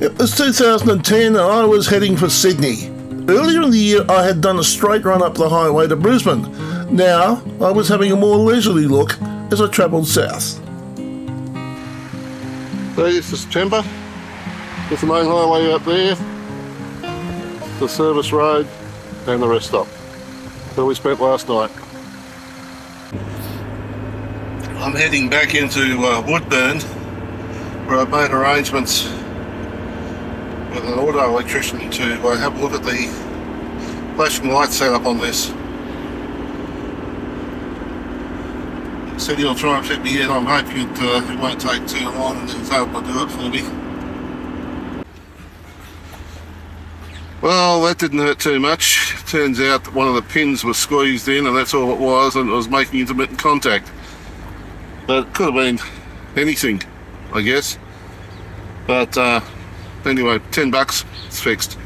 It was 2010 and I was heading for Sydney. Earlier in the year I had done a straight run up the highway to Brisbane. Now I was having a more leisurely look as I travelled south. 30th of September, there's the main highway up there, the service road and the rest stop. Where we spent last night. I'm heading back into Woodburn, where I've made arrangements with an auto electrician to have a look at the flashing light setup on this. He said he'll try and fit me in. I'm hoping it won't take too long and he's able to do it for me. Well, that didn't hurt too much. Turns out that one of the pins was squeezed in and that's all it was, and it was making intermittent contact. But it could have been anything, I guess. But anyway, $10, it's fixed.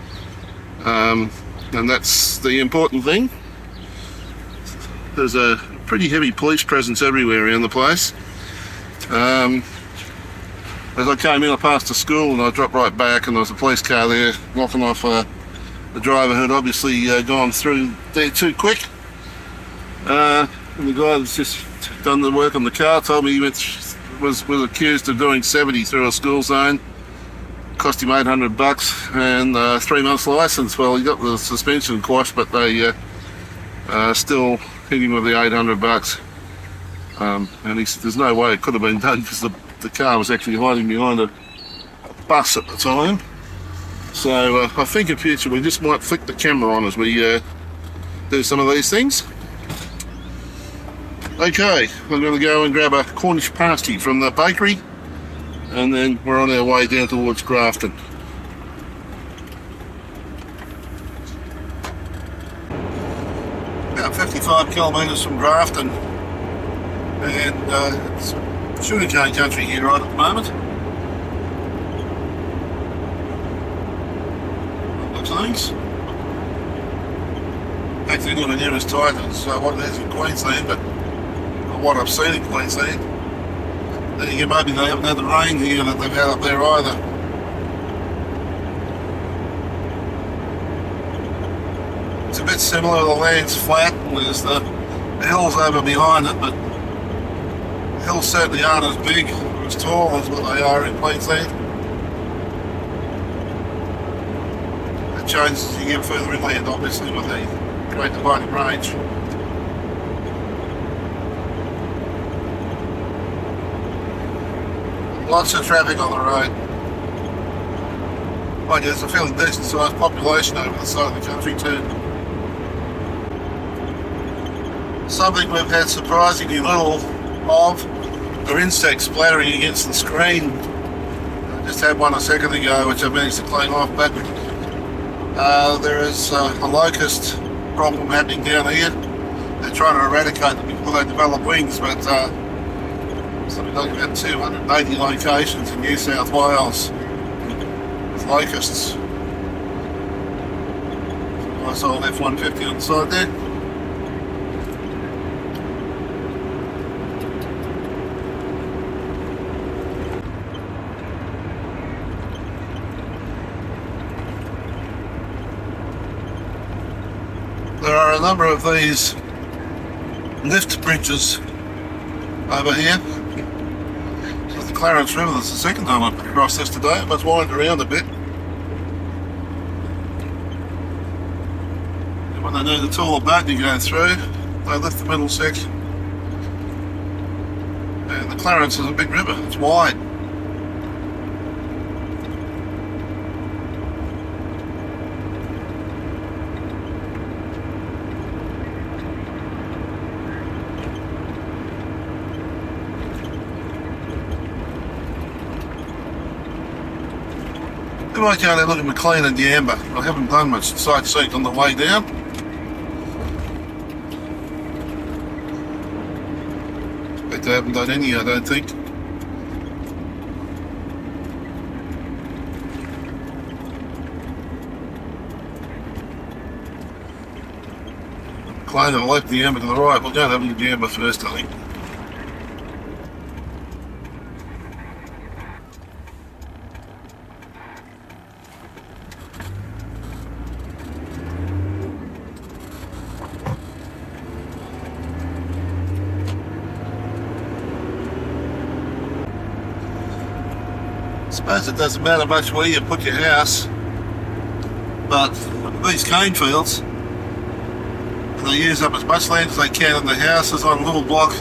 And that's the important thing. There's a pretty heavy police presence everywhere around the place. As I came in, I passed a school and I dropped right back, and there was a police car there knocking off the driver who'd obviously gone through there too quick. And the guy that's just done the work on the car told me he was accused of doing 70 through a school zone. Cost him $800 and 3 months licence. Well, he got the suspension quashed, but they still hit him with the $800. And he said there's no way it could have been done because the car was actually hiding behind a bus at the time. So I think in future we just might flick the camera on as we do some of these things. Okay, I'm going to go and grab a Cornish pasty from the bakery, and then we're on our way down towards Grafton. About 55 kilometres from Grafton, and it's sugarcane country here right at the moment. Looks things. Actually not near as tight as what it is in Queensland, but what I've seen in Queensland. Then again, maybe they haven't had the rain here that they've had up there either. It's a bit similar, the land's flat and there's the hills over behind it, but the hills certainly aren't as big or as tall as what they are in Queensland. It changes as you get further inland, obviously, with the Great Dividing Range. Lots of traffic on the road. Mind you, there's a fairly decent sized population over the side of the country too. Something we've had surprisingly little of are insects splattering against the screen. I just had one a second ago which I managed to clean off, but there is a locust problem happening down here. They're trying to eradicate them before they develop wings, but something like about 280 locations in New South Wales with locusts. Nice old F-150 on the side there. There are a number of these lift bridges over here. The Clarence River, that's the second time I've crossed this today. I must wind around a bit. And when they need a taller boat you go through, they lift the middle section. And the Clarence is a big river, it's wide. We might go and have a look at Maclean and Yamba. I haven't done much sightseeing on the way down. But I haven't done any, I don't think. Maclean and left, the Yamba to the right. We'll go and have a look at Yamba first, I think. suppose it doesn't matter much where you put your house, but these cane fields, they use up as much land as they can, and the house is on a little block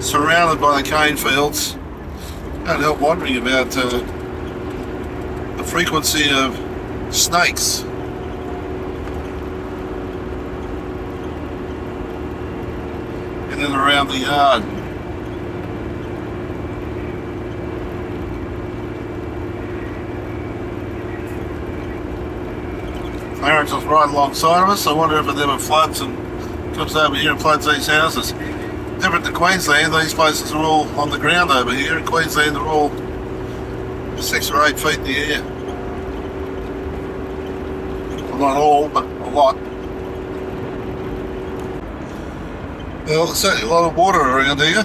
surrounded by the cane fields. Can't help wondering about the frequency of snakes. In and around the yard. Clarence is right alongside of us. I wonder if it ever floods and comes over here and floods these houses. Different to Queensland, these places are all on the ground over here. In Queensland, they're all 6 or 8 feet in the air. Well, not all, but a lot. Well, there's certainly a lot of water around here.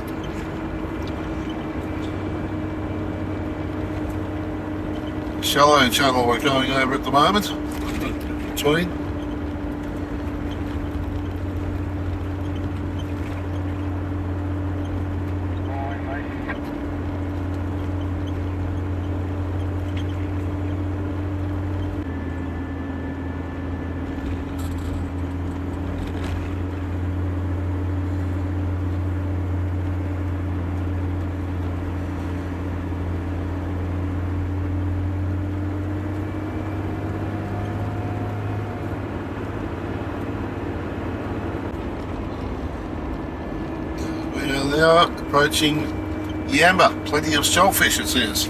Shallow channel we're going over at the moment. Between. They are approaching Yamba. Plenty of shellfish, it says.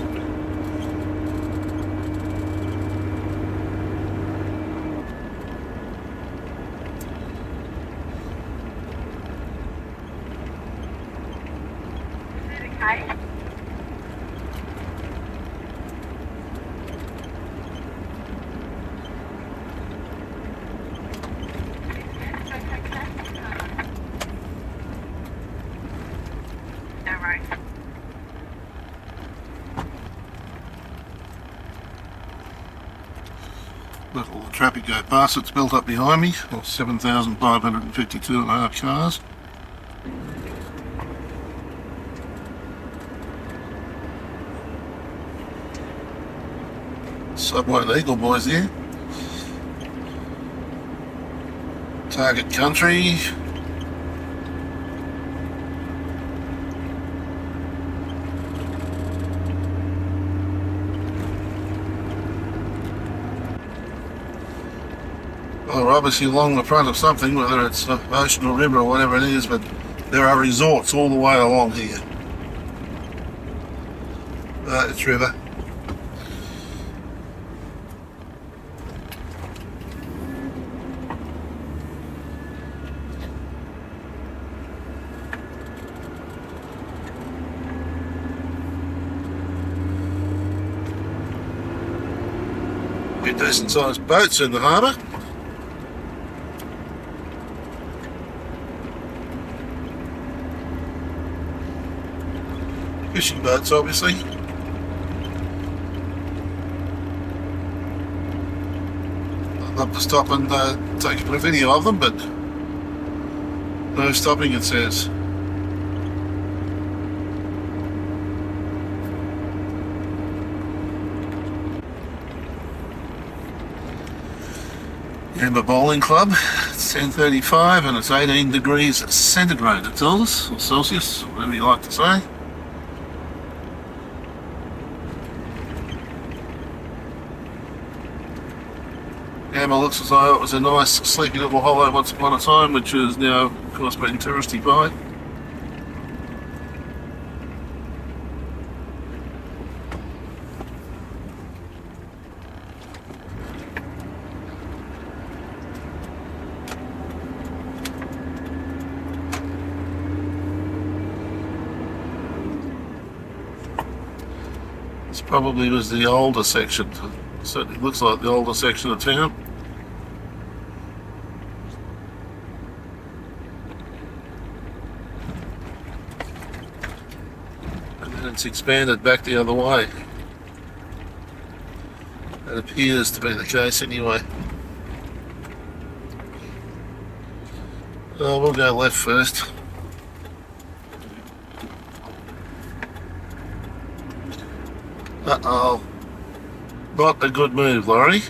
Okay. Let all the traffic go past. It's built up behind me. 7,552 and a half cars. Subway and Eagle Boys there. Target Country. Well, they're obviously along the front of something, whether it's an ocean or river or whatever it is, but there are resorts all the way along here. It's river. Decent sized boats in the harbour. Fishing boats, obviously. I'd love to stop and take a video of them, but no stopping, it says. Yamba Bowling Club. It's 10:35 and it's 18 degrees centigrade, it tells us, or Celsius, whatever you like to say. Yamba looks as though it was a nice sleepy little hollow once upon a time, which is now, of course, being touristified. This probably was the older section. It certainly looks like the older section of town. And then it's expanded back the other way. That appears to be the case anyway. We'll go left first. Uh-oh. Not a good move, Laurie.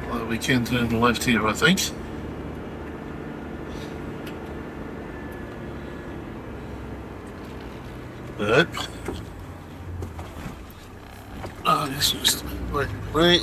Well, we can turn left here, I think. But oh, this is wait.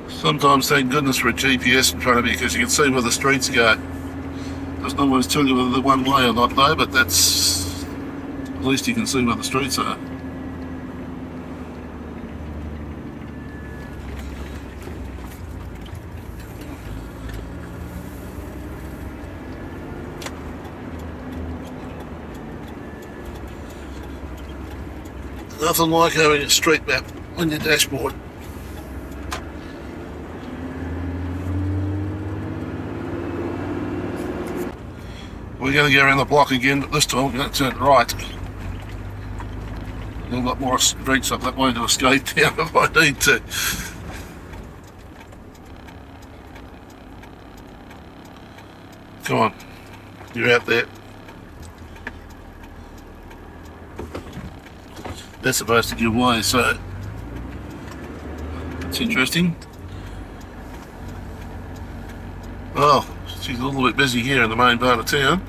Sometimes, thank goodness for a GPS in front of you, because you can see where the streets go. Doesn't always tell you whether they're one way or not, though, but that's at least you can see where the streets are. Nothing like having a street map on your dashboard. We're going to go around the block again, but this time we're going to turn right. There's a lot more streets up that way to escape down if I need to. Come on, you're out there. That's supposed to give way, so it's interesting. Oh, she's a little bit busy here in the main part of town.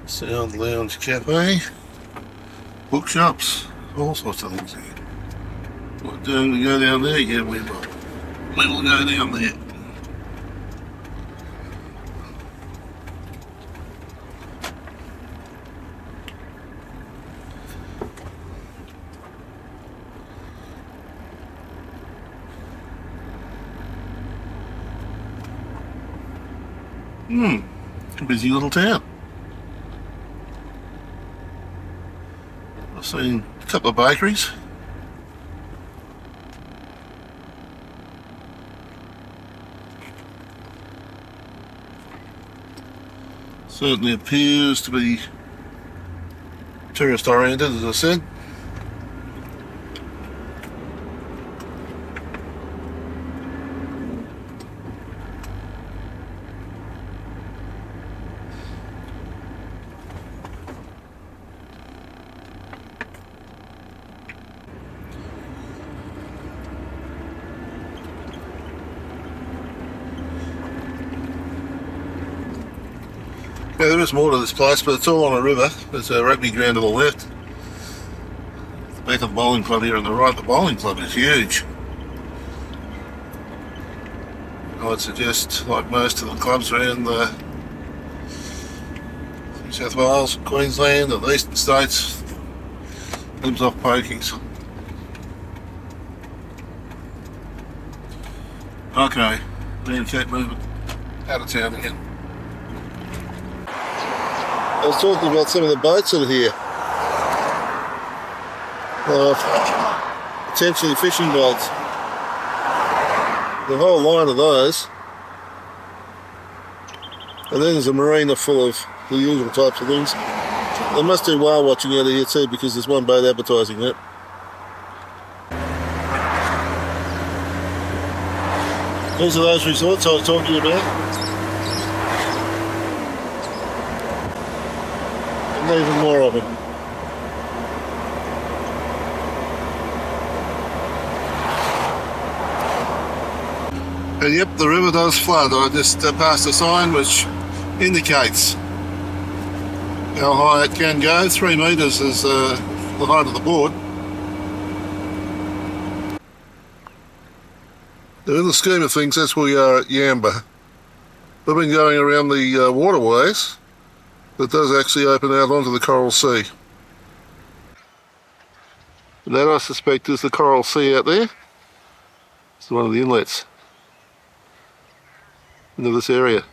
Sound Lounge Cafe, bookshops, all sorts of things here. What do we go down there? Yeah, we will. We will go down there. Busy little town. I've seen a couple of bakeries. Certainly appears to be tourist oriented, as I said. Yeah, there is more to this place, but it's all on a river. There's a rugby ground to the left. The back of the bowling club here on the right. The bowling club is huge. I would suggest, like most of the clubs around the New South Wales, Queensland, and the eastern states, lives off pokings. Okay, we need to keep moving out of town again. I was talking about some of the boats that are here. Potentially fishing boats. The whole line of those. And then there's a marina full of the usual types of things. They must do whale watching out of here too, because there's one boat advertising that. These are those resorts I was talking about. Even more of it. And yep, the river does flood. I just passed a sign which indicates how high it can go. 3 metres is the height of the board. Now, in the scheme of things, that's where we are at Yamba. We've been going around the waterways that does actually open out onto the Coral Sea. That, I suspect, is the Coral Sea out there. It's one of the inlets into this area.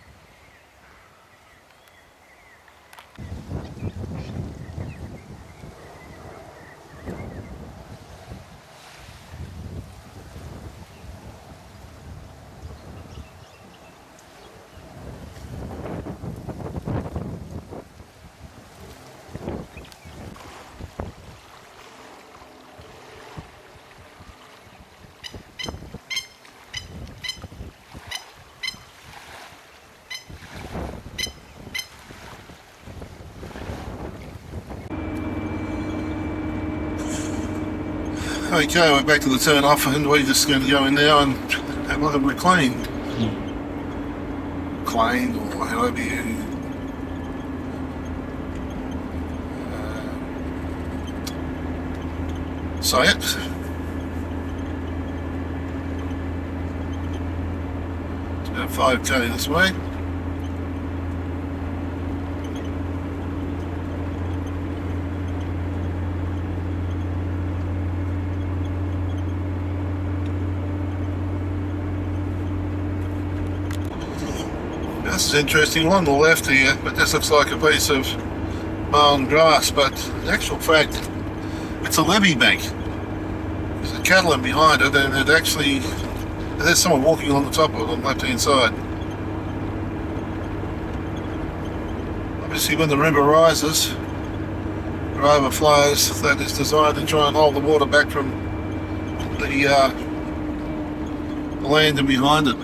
Okay, we're back to the turn off, and we're just going to go in now and have a look at Maclean. Maclean, or however you say it. It's about 5k this way. This is interesting along the left here, but this looks like a piece of mown grass, but in actual fact it's a levee bank. There's a cattle in behind it, and it actually, there's someone walking along the top of it on the left hand side. Obviously when the river rises or overflows, that is designed to try and hold the water back from the land in behind it.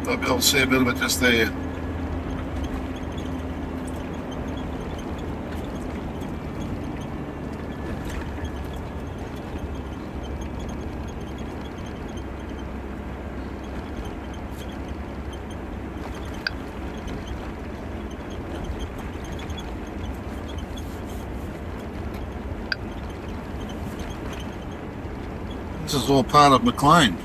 I'll be able to see a bit of it just there. This is all part of Maclean.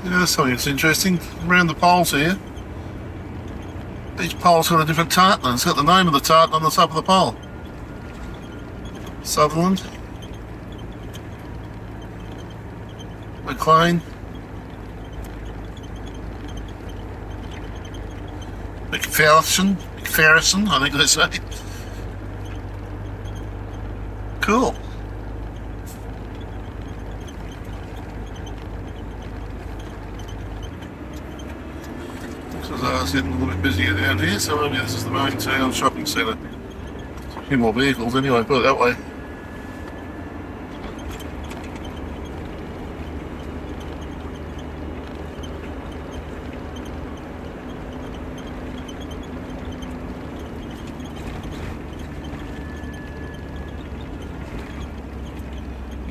Yeah, that's something that's interesting. Around the poles here, each pole's got a different tartan. It's got the name of the tartan on the top of the pole. Sutherland, Maclean, McPherson, I think they say. Cool. It's getting a little bit busier down here, so maybe this is the main town shopping centre. A few more vehicles anyway, put it that way.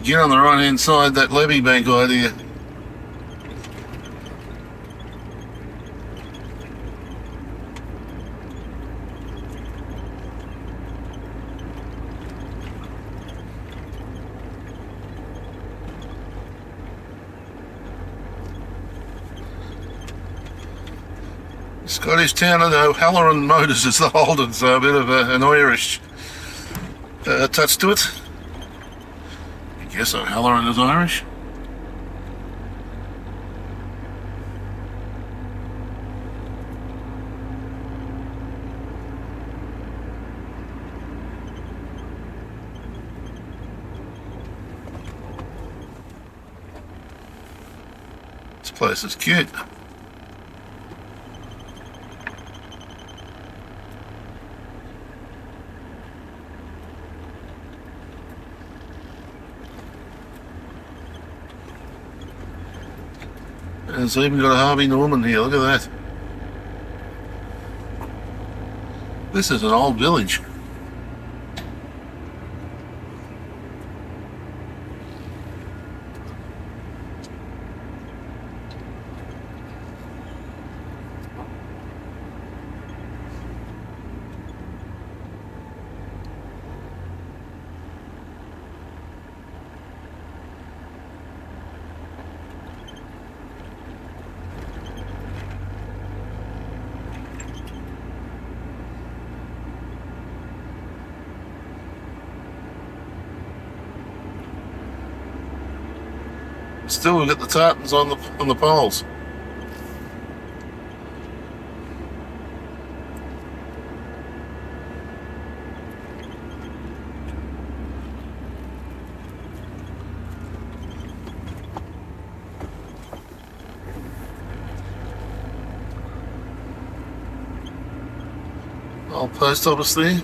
Again on the right hand side, that levee bank idea. Scottish town, I know Halloran Motors is the Holden, so a bit of an Irish touch to it. I guess Halloran is Irish. This place is cute. It's even got a Harvey Norman here, look at that. This is an old village. Still, we've got the tartans on the poles. Old post office there.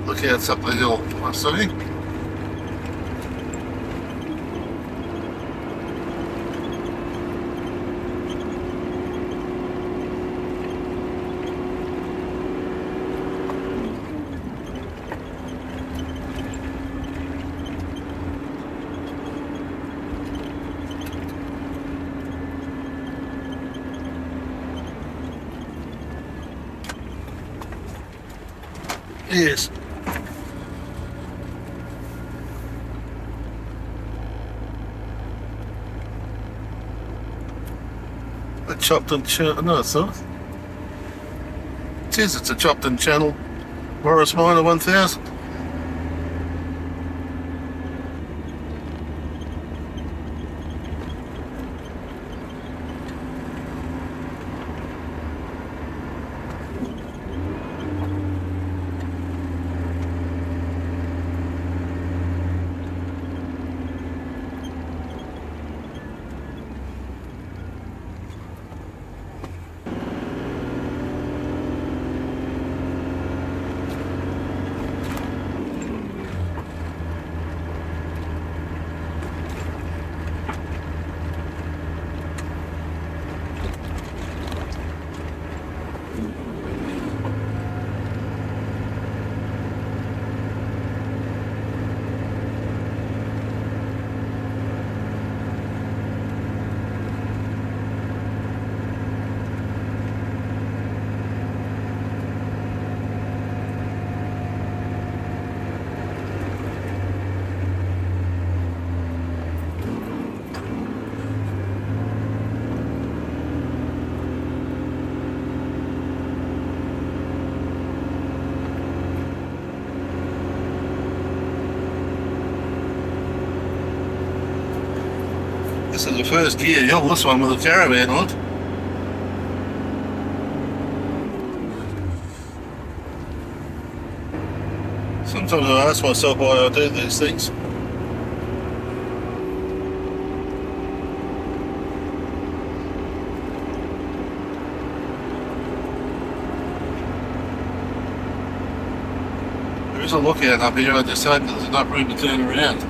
Look out, it's up the hill, I see. Yes. A chopped and channel. No, it's not. It is. It's a chopped and channel Morris Minor 1000. This is the first gear hill, this one with a caravan on it. Sometimes I ask myself why I do these things. There is a lookout up here, I just hope that there's enough room to turn around.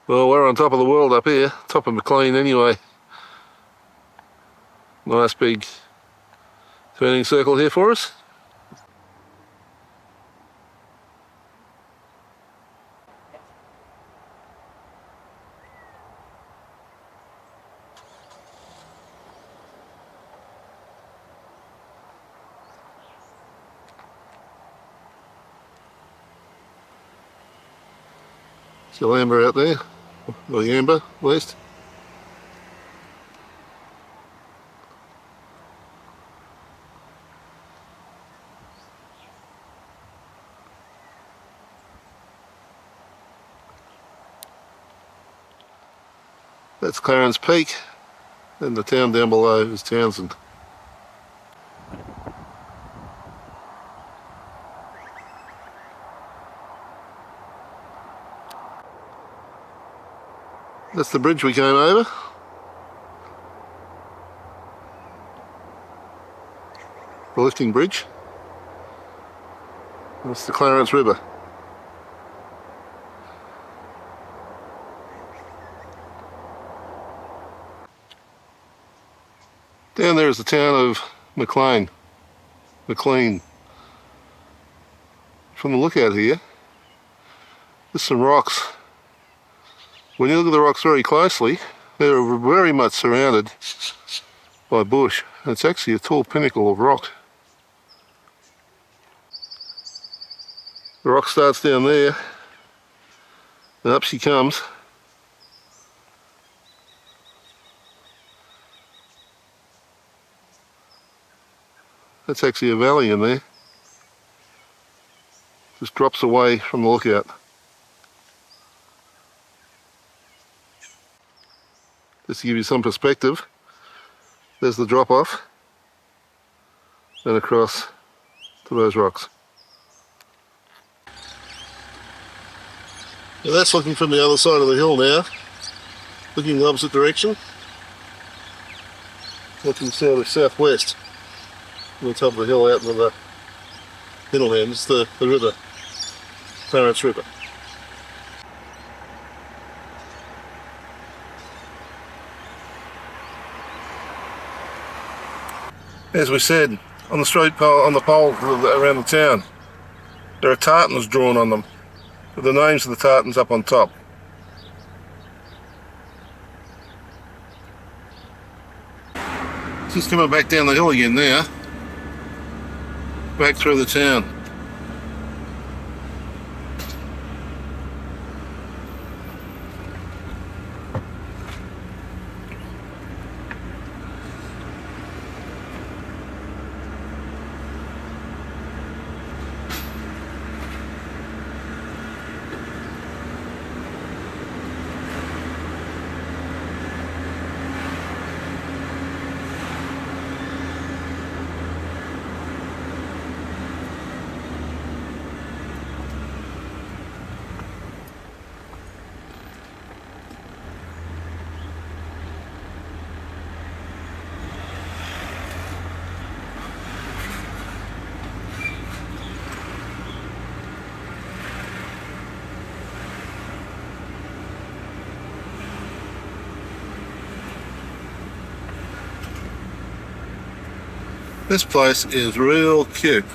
Well, we're on top of the world up here, top of Maclean anyway. Nice big turning circle here for us. Still Yamba out there, or Yamba at least. That's Clarence Peak, and the town down below is Townsend. That's the bridge we came over. The lifting bridge. That's the Clarence River. Down there is the town of Maclean. From the lookout here, there's some rocks. When you look at the rocks very closely, they're very much surrounded by bush. And it's actually a tall pinnacle of rock. The rock starts down there, and up she comes. That's actually a valley in there. Just drops away from the lookout. Just to give you some perspective, there's the drop off and across to those rocks. Now that's looking from the other side of the hill now, looking the opposite direction, looking sort of southwest. On the top of the hill out into the hinterland is the river, Clarence River. As we said, on the street pole, on the pole around the town, there are tartans drawn on them, with the names of the tartans up on top. Just coming back down the hill again now. Back through the town. This place is real cute.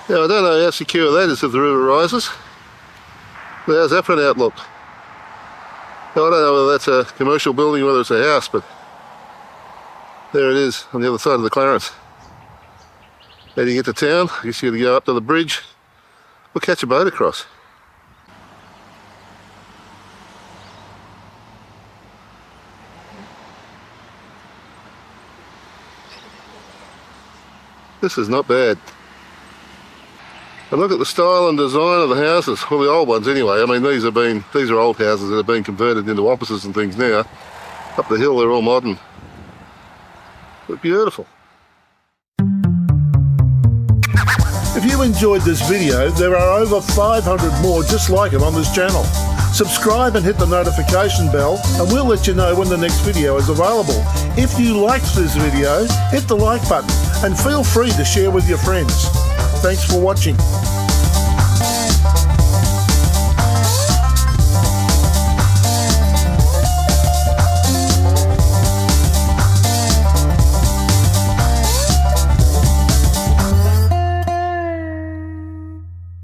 Now I don't know how secure that is if the river rises, but how's that for an outlook? Now I don't know whether that's a commercial building or whether it's a house, but there it is on the other side of the Clarence. How do you get to town? I guess you got to go up to the bridge or catch a boat across. This is not bad. And look at the style and design of the houses, well the old ones anyway. I mean these are old houses that have been converted into offices and things now. Up the hill they're all modern. But beautiful. If you enjoyed this video, there are over 500 more just like it on this channel. Subscribe and hit the notification bell and we'll let you know when the next video is available. If you liked this video, hit the like button and feel free to share with your friends. Thanks for watching.